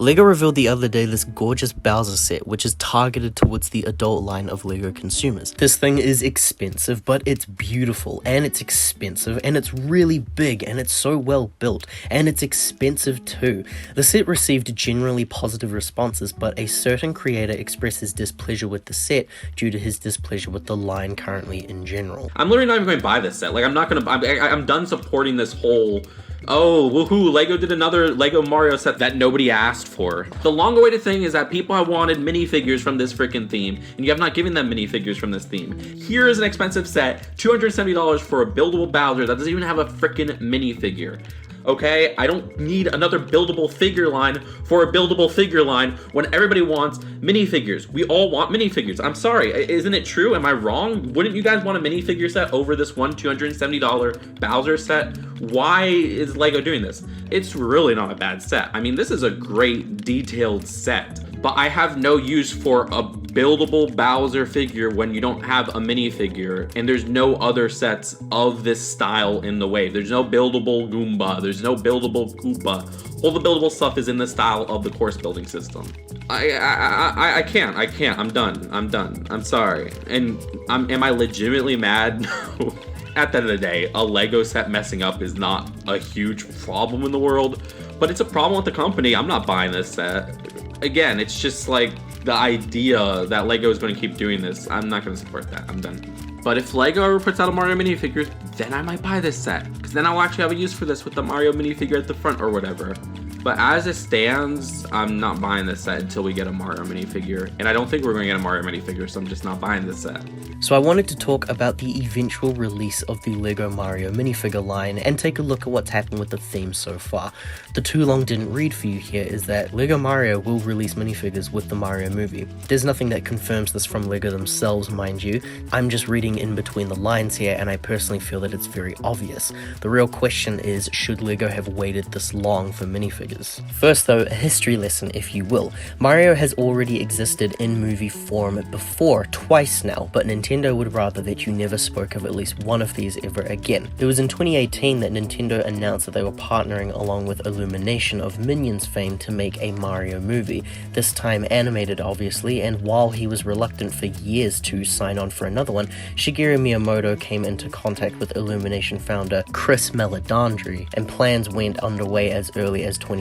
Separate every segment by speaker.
Speaker 1: LEGO revealed the other day this gorgeous Bowser set, which is targeted towards the adult line of LEGO consumers. This thing is expensive, but it's beautiful, and it's expensive, and it's really big, and it's so well built, and it's expensive too. The set received generally positive responses, but a certain creator expressed his displeasure with the set due to his displeasure with the line currently in general.
Speaker 2: I'm literally not even going to buy this set. Like, I'm done supporting this whole, oh, woohoo, LEGO did another LEGO Mario set that nobody asked for. The long-awaited thing is that people have wanted minifigures from this freaking theme, and you have not given them minifigures from this theme. Here is an expensive set, $270 for a buildable Bowser that doesn't even have a freaking minifigure. Okay, I don't need another buildable figure line for a buildable figure line when everybody wants minifigures. We all want minifigures. I'm sorry, isn't it true? Am I wrong? Wouldn't you guys want a minifigure set over this one $270 Bowser set? Why is LEGO doing this? It's really not a bad set. I mean, this is a great detailed set, but I have no use for a buildable Bowser figure when you don't have a minifigure, and there's no other sets of this style in the wave. There's no buildable Goomba, there's no buildable Koopa. All the buildable stuff is in the style of the course building system. I can't, I'm done, I'm sorry. And am I legitimately mad? No. At the end of the day, a LEGO set messing up is not a huge problem in the world, but it's a problem with the company. I'm not buying this set. Again, it's just like the idea that LEGO is going to keep doing this. I'm not going to support that. I'm done. But if LEGO ever puts out a Mario minifigure, then I might buy this set, because then I'll actually have a use for this with the Mario minifigure at the front or whatever. But as it stands, I'm not buying this set until we get a Mario minifigure. And I don't think we're going to get a Mario minifigure, so I'm just not buying this set.
Speaker 1: So I wanted to talk about the eventual release of the LEGO Mario minifigure line and take a look at what's happened with the theme so far. The too long didn't read for you here is that LEGO Mario will release minifigures with the Mario movie. There's nothing that confirms this from LEGO themselves, mind you. I'm just reading in between the lines here, and I personally feel that it's very obvious. The real question is, should LEGO have waited this long for minifigures? First though, a history lesson if you will. Mario has already existed in movie form before, twice now, but Nintendo would rather that you never spoke of at least one of these ever again. It was in 2018 that Nintendo announced that they were partnering along with Illumination of Minions fame to make a Mario movie, this time animated obviously, and while he was reluctant for years to sign on for another one, Shigeru Miyamoto came into contact with Illumination founder Chris Meledandri, and plans went underway as early as 2016.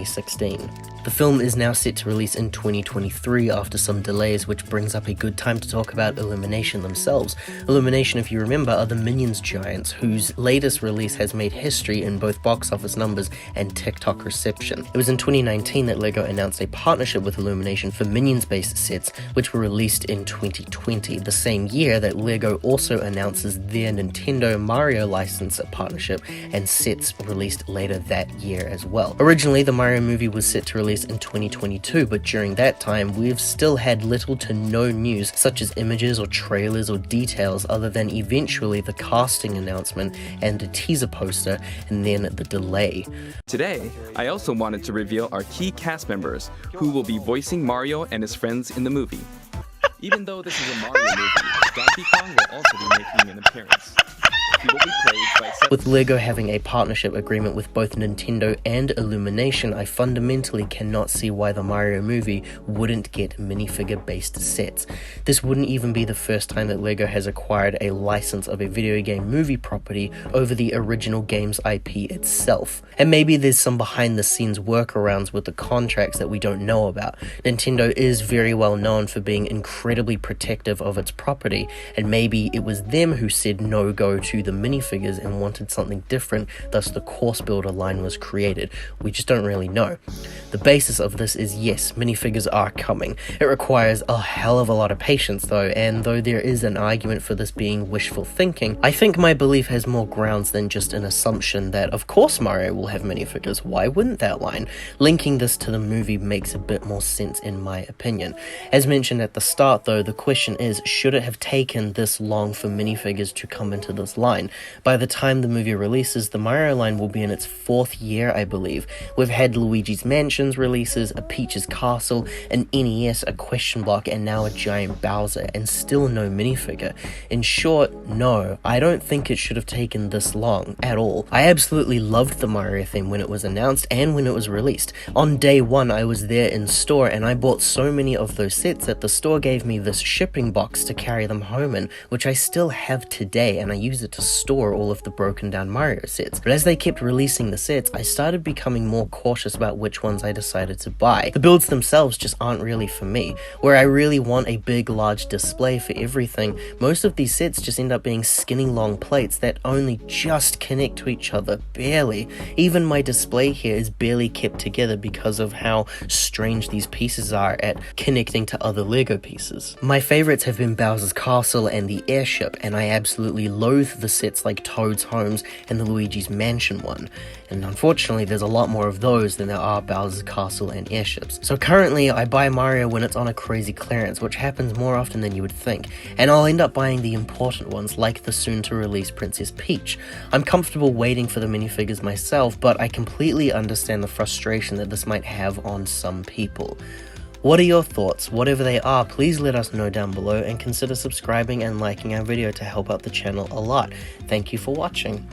Speaker 1: The film is now set to release in 2023 after some delays, which brings up a good time to talk about Illumination themselves. Illumination, if you remember, are the Minions giants whose latest release has made history in both box office numbers and TikTok reception. It was in 2019 that LEGO announced a partnership with Illumination for Minions-based sets, which were released in 2020, the same year that LEGO also announces their Nintendo Mario license partnership and sets released later that year as well. Originally, the Mario movie was set to release in 2022, but during that time, we've still had little to no news, such as images or trailers or details, other than eventually the casting announcement and a teaser poster, and then the delay.
Speaker 3: Today, I also wanted to reveal our key cast members, who will be voicing Mario and his friends in the movie. Even though this is a Mario movie, Donkey Kong will also be making an appearance. He will be played by
Speaker 1: With LEGO having a partnership agreement with both Nintendo and Illumination, I fundamentally cannot see why the Mario movie wouldn't get minifigure-based sets. This wouldn't even be the first time that LEGO has acquired a license of a video game movie property over the original game's IP itself. And maybe there's some behind-the-scenes workarounds with the contracts that we don't know about. Nintendo is very well known for being incredibly protective of its property, and maybe it was them who said no-go to the minifigures and wanted something different, thus the course builder line was created. We just don't really know. The basis of this is yes, minifigures are coming. It requires a hell of a lot of patience though, and though there is an argument for this being wishful thinking, I think my belief has more grounds than just an assumption that of course Mario will have minifigures. Why wouldn't that line? Linking this to the movie makes a bit more sense in my opinion. As mentioned at the start though, the question is, should it have taken this long for minifigures to come into this line? line. By the time the movie releases, the Mario line will be in its 4th year, I believe. We've had Luigi's Mansions releases, a Peach's Castle, an NES, a Question Block, and now a giant Bowser, and still no minifigure. In short, no, I don't think it should have taken this long at all. I absolutely loved the Mario theme when it was announced and when it was released. On day one, I was there in store and I bought so many of those sets that the store gave me this shipping box to carry them home in, which I still have today, and I use it to store all of the broken down Mario sets. But as they kept releasing the sets, I started becoming more cautious about which ones I decided to buy. The builds themselves just aren't really for me. Where I really want a big, large display for everything, most of these sets just end up being skinny long plates that only just connect to each other, barely. Even my display here is barely kept together because of how strange these pieces are at connecting to other Lego pieces. My favorites have been Bowser's Castle and the airship, and I absolutely loathe the sets like Toad's Homes and the Luigi's Mansion one. And unfortunately, there's a lot more of those than there are Bowser's Castle and airships. So currently, I buy Mario when it's on a crazy clearance, which happens more often than you would think, and I'll end up buying the important ones, like the soon-to-release Princess Peach. I'm comfortable waiting for the minifigures myself, but I completely understand the frustration that this might have on some people. What are your thoughts? Whatever they are, please let us know down below, and consider subscribing and liking our video to help out the channel a lot. Thank you for watching.